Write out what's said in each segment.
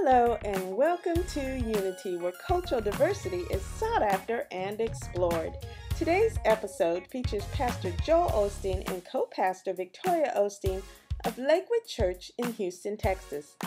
Hello and welcome to Unity, where cultural diversity is sought after and explored. Today's episode features Pastor Joel Osteen and co-pastor Victoria Osteen of Lakewood Church in Houston, Texas.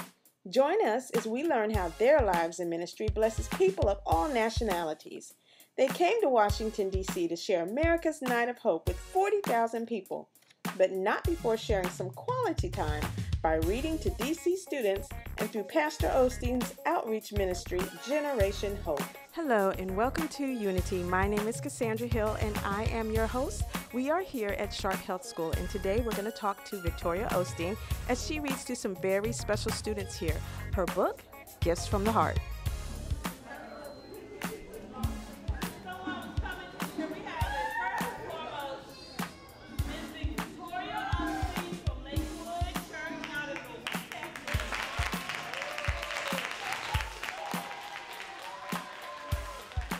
Join us as we learn how their lives and ministry blesses people of all nationalities. They came to Washington, D.C. to share America's Night of Hope with 40,000 people, but not before sharing some quality time by reading to D.C. students and through Pastor Osteen's outreach ministry, Generation Hope. Hello and welcome to Unity. My name is Cassandra Hill and I am your host. We are here at Sharp Health School, and today we're going to talk to Victoria Osteen as she reads to some very special students here. Her book, Gifts from the Heart.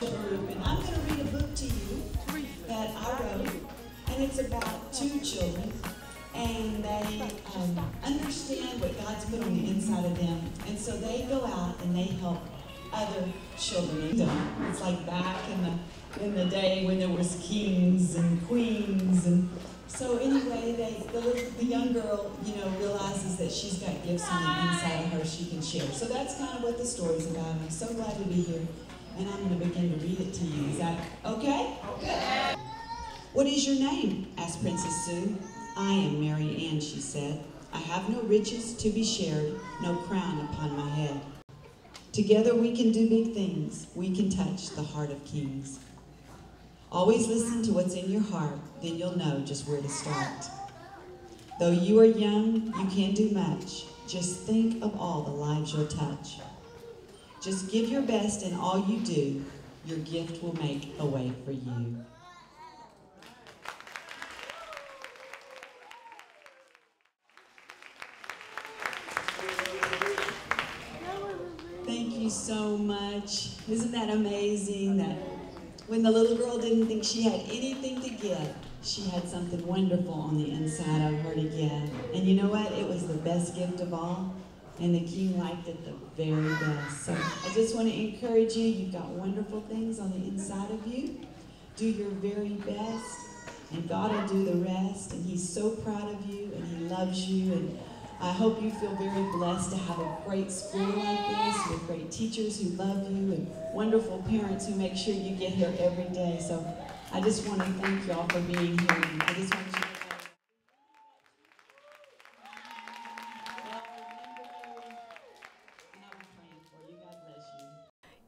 And I'm going to read a book to you that I wrote, and it's about two children, and they understand what God's put on the inside of them, and so they go out and they help other children. It's like back in the day when there was kings and queens, and so anyway, the young girl, realizes that she's got gifts on the inside of her she can share. So that's kind of what the story's about. I'm so glad to be here. And I'm going to begin to read it to you. Is that okay? Okay. "What is your name?" asked Princess Sue. "I am Mary Ann," she said. "I have no riches to be shared, no crown upon my head. Together we can do big things. We can touch the heart of kings. Always listen to what's in your heart, then you'll know just where to start. Though you are young, you can do much. Just think of all the lives you'll touch. Just give your best in all you do. Your gift will make a way for you." Thank you so much. Isn't that amazing that when the little girl didn't think she had anything to give, she had something wonderful on the inside of her to give. And you know what? It was the best gift of all. And the king liked it the very best. So I just want to encourage you. You've got wonderful things on the inside of you. Do your very best, and God will do the rest. And He's so proud of you, and He loves you. And I hope you feel very blessed to have a great school like this with great teachers who love you and wonderful parents who make sure you get here every day. So I just want to thank y'all for being here. And I just want you to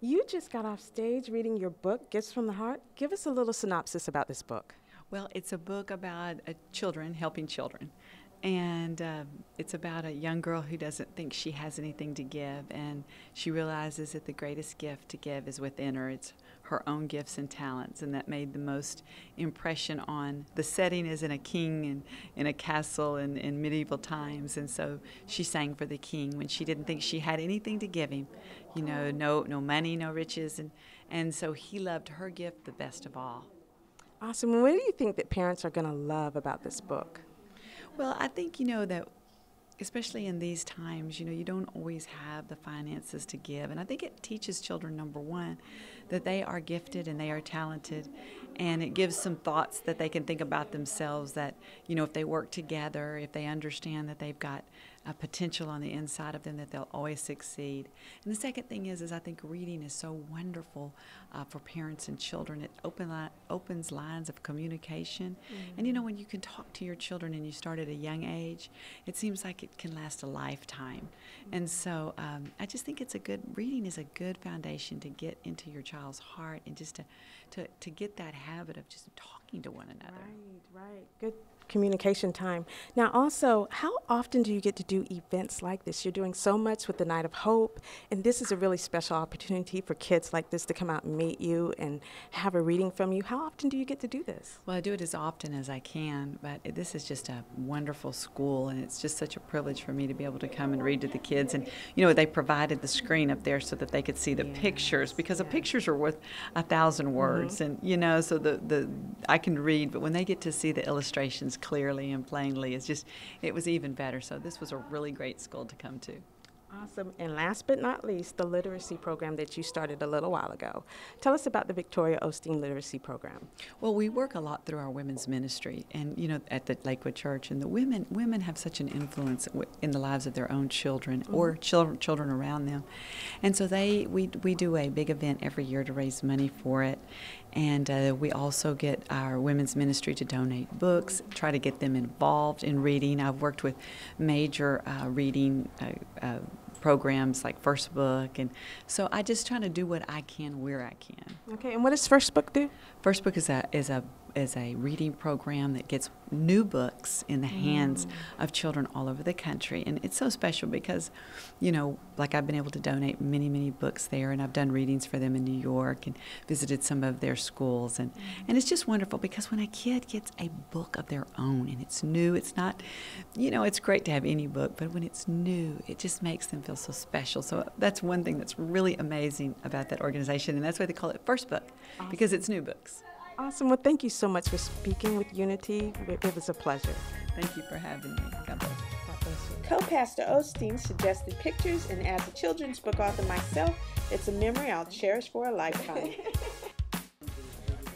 You just got off stage reading your book, Gifts from the Heart. Give us a little synopsis about this book. Well, it's a book about children helping children. And it's about a young girl who doesn't think she has anything to give, and she realizes that the greatest gift to give is within her. It's her own gifts and talents, and that made the most impression on the setting is in a king and in a castle in medieval times, and so she sang for the king when she didn't think she had anything to give him, no money, no riches, and so he loved her gift the best of all. Awesome. What do you think that parents are going to love about this book? Well, I think, that especially in these times, you don't always have the finances to give. And I think it teaches children, number one, that they are gifted and they are talented. And it gives some thoughts that they can think about themselves that, if they work together, if they understand that they've got a potential on the inside of them, that they'll always succeed. And the second thing is I think reading is so wonderful for parents and children. It opens lines of communication. Mm-hmm. And when you can talk to your children and you start at a young age, it seems like it can last a lifetime. Mm-hmm. And so I just think reading is a good foundation to get into your child's heart and just to get that habit of just talking to one another. Right. Good communication time. Now also, how often do you get to do events like this? You're doing so much with the Night of Hope, and this is a really special opportunity for kids like this to come out and meet you and have a reading from you. How often do you get to do this? Well, I do it as often as I can, but this is just a wonderful school, and it's just such a privilege for me to be able to come and read to the kids. And, they provided the screen up there so that they could see the pictures, because the pictures are worth 1,000 words. Mm-hmm. And, so I can read, but when they get to see the illustrations clearly and plainly, it was even better. So this was a really great school to come to. Awesome. And last but not least, the literacy program that you started a little while ago. Tell us about the Victoria Osteen Literacy Program. Well, we work a lot through our women's ministry, and at the Lakewood Church, and the women have such an influence in the lives of their own children or children around them, and so we do a big event every year to raise money for it, and we also get our women's ministry to donate books, try to get them involved in reading. I've worked with major reading programs like First Book, and so I just try to do what I can where I can. Okay, and what does First Book do? First Book is a reading program that gets new books in the hands of children all over the country, and it's so special because, like I've been able to donate many books there, and I've done readings for them in New York and visited some of their schools, and it's just wonderful because when a kid gets a book of their own and it's new, it's not, it's great to have any book, but when it's new, it just makes them feel so special. So that's one thing that's really amazing about that organization, and that's why they call it First Book, because it's new books. Awesome. Well, thank you so much for speaking with Unity. It was a pleasure. Thank you for having me. God bless. God bless you. Co-pastor Osteen suggested pictures, and as a children's book author myself, it's a memory I'll cherish for a lifetime.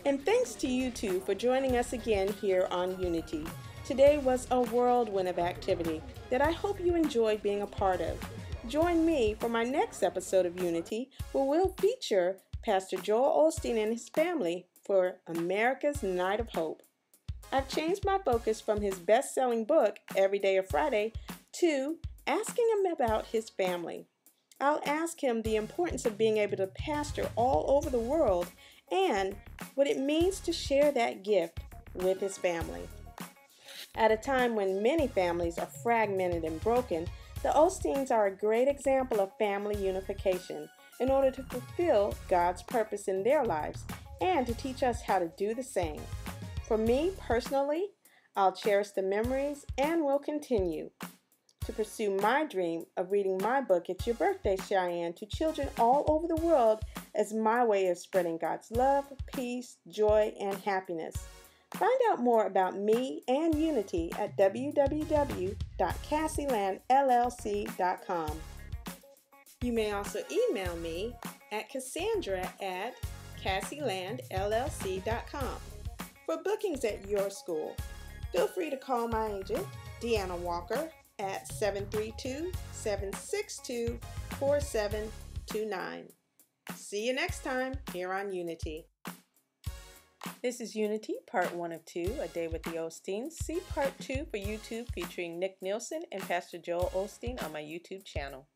And thanks to you two for joining us again here on Unity. Today was a whirlwind of activity that I hope you enjoyed being a part of. Join me for my next episode of Unity, where we'll feature Pastor Joel Osteen and his family for America's Night of Hope. I've changed my focus from his best-selling book, Every Day of Friday, to asking him about his family. I'll ask him the importance of being able to pastor all over the world and what it means to share that gift with his family. At a time when many families are fragmented and broken, the Osteens are a great example of family unification in order to fulfill God's purpose in their lives and to teach us how to do the same. For me, personally, I'll cherish the memories and will continue to pursue my dream of reading my book, It's Your Birthday, Cheyenne, to children all over the world as my way of spreading God's love, peace, joy, and happiness. Find out more about me and Unity at www.cassielandllc.com. You may also email me at cassandra@cassielandllc.com for bookings at your school. Feel free to call my agent, Deanna Walker, at 732-762-4729. See you next time here on Unity. This is Unity, part 1 of 2, A Day with the Osteens. See part 2 for YouTube featuring Nick Nielsen and Pastor Joel Osteen on my YouTube channel.